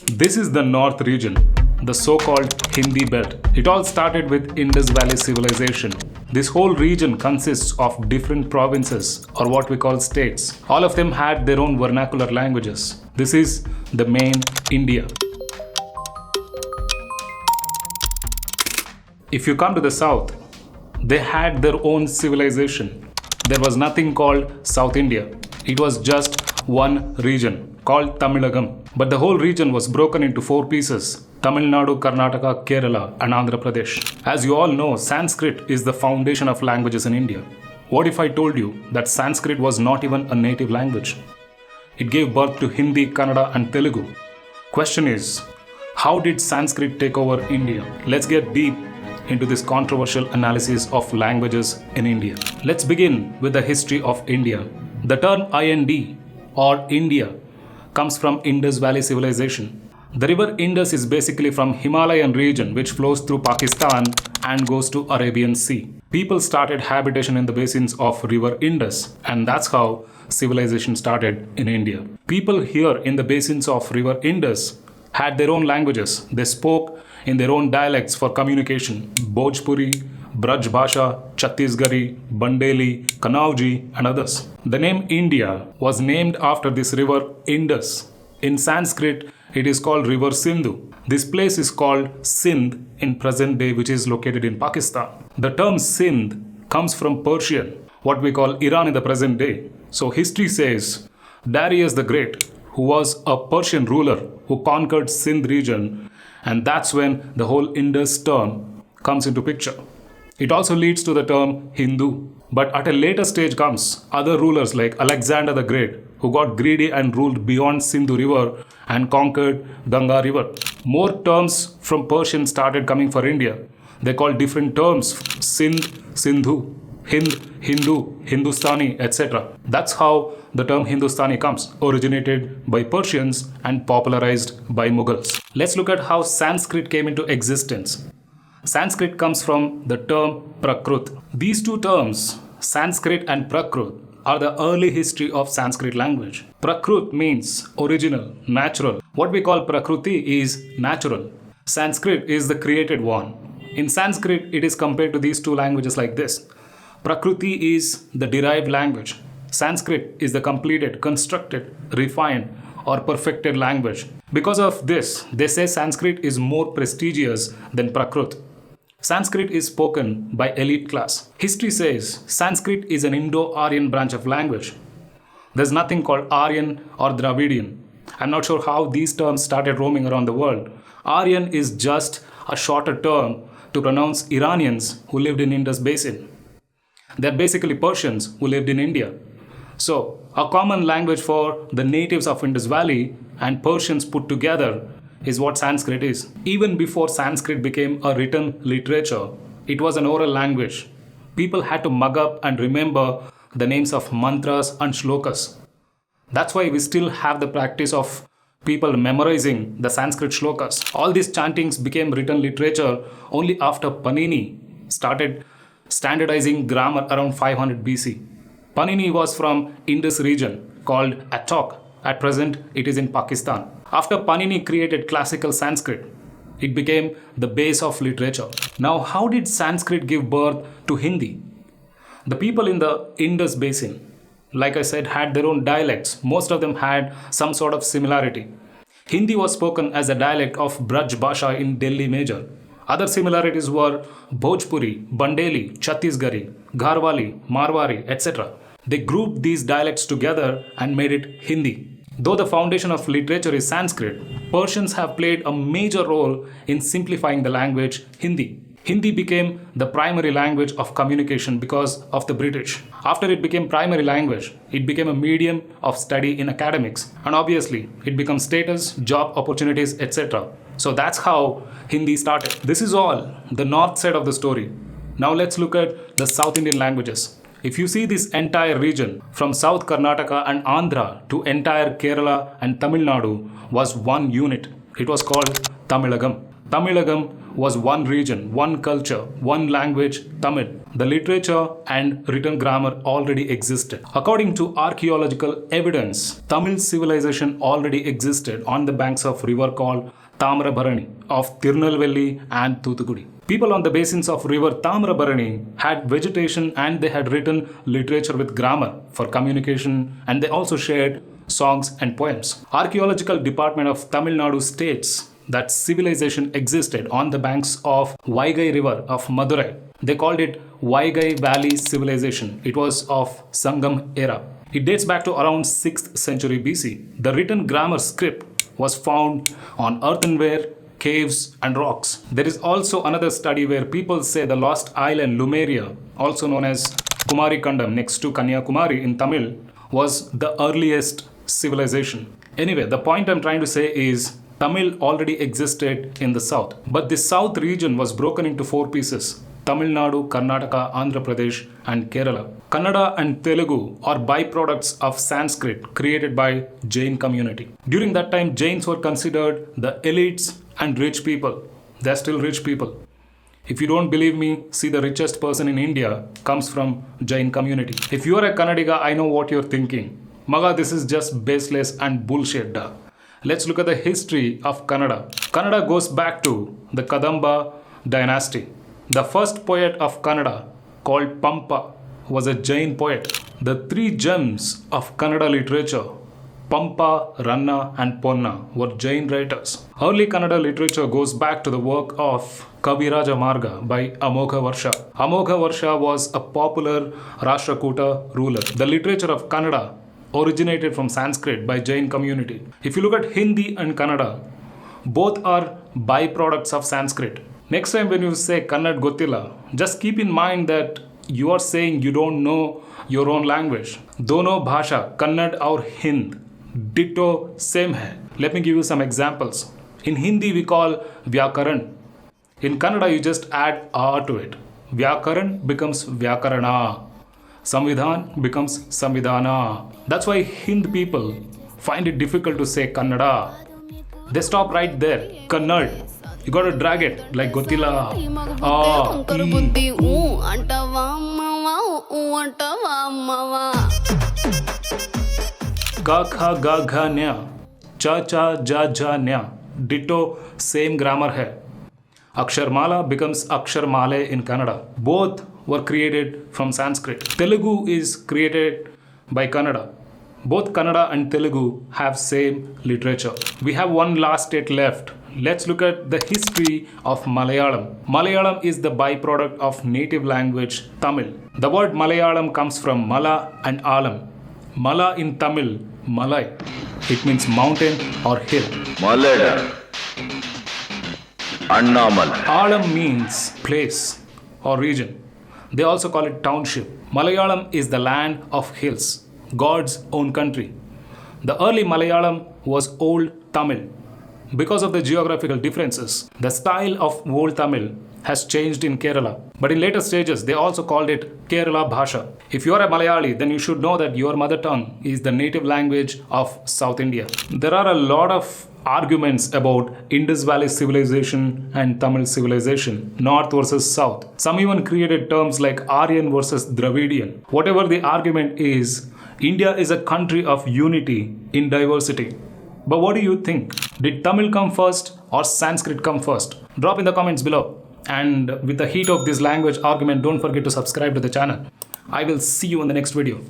This is the North region, the so-called Hindi belt. It all started with Indus Valley Civilization. This whole region consists of different provinces or what we call states. All of them had their own vernacular languages. This is the main India. If you come to the south, they had their own civilization. There was nothing called South India. It was just one region called Tamilagam. But the whole region was broken into four pieces: Tamil Nadu, Karnataka, Kerala, and Andhra Pradesh. As you all know, Sanskrit is the foundation of languages in India. What if I told you that Sanskrit was not even a native language? It gave birth to Hindi, Kannada, and Telugu. Question is, how did Sanskrit take over India? Let's get deep into this controversial analysis of languages in India. Let's begin with the history of India. The term IND or India comes from Indus Valley Civilization. The river Indus is basically from Himalayan region which flows through Pakistan and goes to Arabian Sea. People started habitation in the basins of river Indus, and that's how civilization started in India. People here in the basins of river Indus had their own languages. They spoke in their own dialects for communication: Bhojpuri, Braj Bhasha, Chhattisgarhi, Bandeli, Kanauji, and others. The name India was named after this river Indus. In Sanskrit, it is called River Sindhu. This place is called Sindh in present day, which is located in Pakistan. The term Sindh comes from Persian, what we call Iran in the present day. So history says Darius the Great, who was a Persian ruler who conquered Sindh region, and that's when the whole Indus term comes into picture. It also leads to the term Hindu. But at a later stage comes other rulers like Alexander the Great, who got greedy and ruled beyond Sindhu river and conquered Ganga river. More terms from Persian started coming for India. They called different terms: Sindh, Sindhu, Hind, Hindu, Hindustani, etc. That's how the term Hindustani comes, originated by Persians and popularized by Mughals. Let's look at how Sanskrit came into existence. Sanskrit comes from the term Prakrut. These two terms, Sanskrit and Prakrut, are the early history of Sanskrit language. Prakrut means original, natural. What we call Prakruti is natural. Sanskrit is the created one. In Sanskrit, it is compared to these two languages like this. Prakruti is the derived language. Sanskrit is the completed, constructed, refined, or perfected language. Because of this, they say Sanskrit is more prestigious than Prakrut. Sanskrit is spoken by elite class. History says Sanskrit is an Indo-Aryan branch of language. There's nothing called Aryan or Dravidian. I'm not sure how these terms started roaming around the world. Aryan is just a shorter term to pronounce Iranians who lived in Indus Basin. They're basically Persians who lived in India. So, a common language for the natives of Indus Valley and Persians put together is what Sanskrit is. Even before Sanskrit became a written literature, it was an oral language. People had to mug up and remember the names of mantras and shlokas. That's why we still have the practice of people memorizing the Sanskrit shlokas. All these chantings became written literature only after Panini started standardizing grammar around 500 BC. Panini was from Indus region called Attock. At present, it is in Pakistan. After Panini created classical Sanskrit, it became the base of literature. Now, how did Sanskrit give birth to Hindi? The people in the Indus Basin, like I said, had their own dialects. Most of them had some sort of similarity. Hindi was spoken as a dialect of Braj Bhasha in Delhi Major. Other similarities were Bhojpuri, Bandeli, Chhattisgarhi, Gharwali, Marwari, etc. They grouped these dialects together and made it Hindi. Though the foundation of literature is Sanskrit, Persians have played a major role in simplifying the language Hindi. Hindi became the primary language of communication because of the British. After it became primary language, it became a medium of study in academics. And obviously, it becomes status, job opportunities, etc. So that's how Hindi started. This is all the north side of the story. Now let's look at the South Indian languages. If you see this entire region, from South Karnataka and Andhra to entire Kerala and Tamil Nadu was one unit. It was called Tamilagam. Tamilagam was one region, one culture, one language, Tamil. The literature and written grammar already existed. According to archaeological evidence, Tamil civilization already existed on the banks of river called Tamrabarani of Tirunelveli and Thoothukudi. People on the basins of river Tamrabarani had vegetation and they had written literature with grammar for communication, and they also shared songs and poems. Archaeological department of Tamil Nadu states that civilization existed on the banks of Vaigai river of Madurai. They called it Vaigai Valley Civilization. It was of Sangam era. It dates back to around 6th century BC. The written grammar script was found on earthenware, caves and rocks. There is also another study where people say the lost island Lumeria, also known as Kumari Kandam next to Kanyakumari in Tamil, was the earliest civilization. Anyway, the point I'm trying to say is Tamil already existed in the south, but the south region was broken into 4 pieces: Tamil Nadu, Karnataka, Andhra Pradesh and Kerala. Kannada and Telugu are byproducts of Sanskrit created by Jain community. During that time, Jains were considered the elites and rich people. They're still rich people. If you don't believe me, see the richest person in India comes from Jain community. If you are a Kannadiga, I know what you're thinking. Maga, this is just baseless and bullshit. Da. Let's look at the history of Kannada. Kannada goes back to the Kadamba dynasty. The first poet of Kannada, called Pampa, was a Jain poet. The 3 gems of Kannada literature, Pampa, Ranna and Ponna, were Jain writers. Early Kannada literature goes back to the work of Kaviraja Marga by Amogha Varsha. Amogha Varsha was a popular Rashtrakuta ruler. The literature of Kannada originated from Sanskrit by Jain community. If you look at Hindi and Kannada, both are byproducts of Sanskrit. Next time when you say Kannad Gottilla, just keep in mind that you are saying you don't know your own language. Dono bhasha, Kannad or Hind, ditto same hai. Let me give you some examples. In Hindi we call Vyakaran. In Kannada you just add A to it. Vyakaran becomes Vyakarana. Samvidhan becomes Samvidhana. That's why Hind people find it difficult to say Kannada. They stop right there. Kannad. You gotta drag it like Gottila. Ka kha ga gha nya. Cha cha ja ja nya. Ditto same grammar hai. Aksharmala becomes Aksharmale in Kannada. Both were created from Sanskrit. Telugu is created by Kannada. Both Kannada and Telugu have same literature. We have one last state left. Let's look at the history of Malayalam. Malayalam is the byproduct of native language Tamil. The word Malayalam comes from Mala and Alam. Mala in Tamil, Malai. It means mountain or hill. Malada. Annamal. Alam means place or region. They also call it township. Malayalam is the land of hills, God's own country. The early Malayalam was Old Tamil. Because of the geographical differences, the style of Old Tamil has changed in Kerala. But in later stages, they also called it Kerala Bhasha. If you are a Malayali, then you should know that your mother tongue is the native language of South India. There are a lot of arguments about Indus Valley Civilization and Tamil civilization, North versus South. Some even created terms like Aryan versus Dravidian. Whatever the argument is, India is a country of unity in diversity. But what do you think? Did Tamil come first or Sanskrit come first? Drop in the comments below. And with the heat of this language argument, don't forget to subscribe to the channel. I will see you in the next video.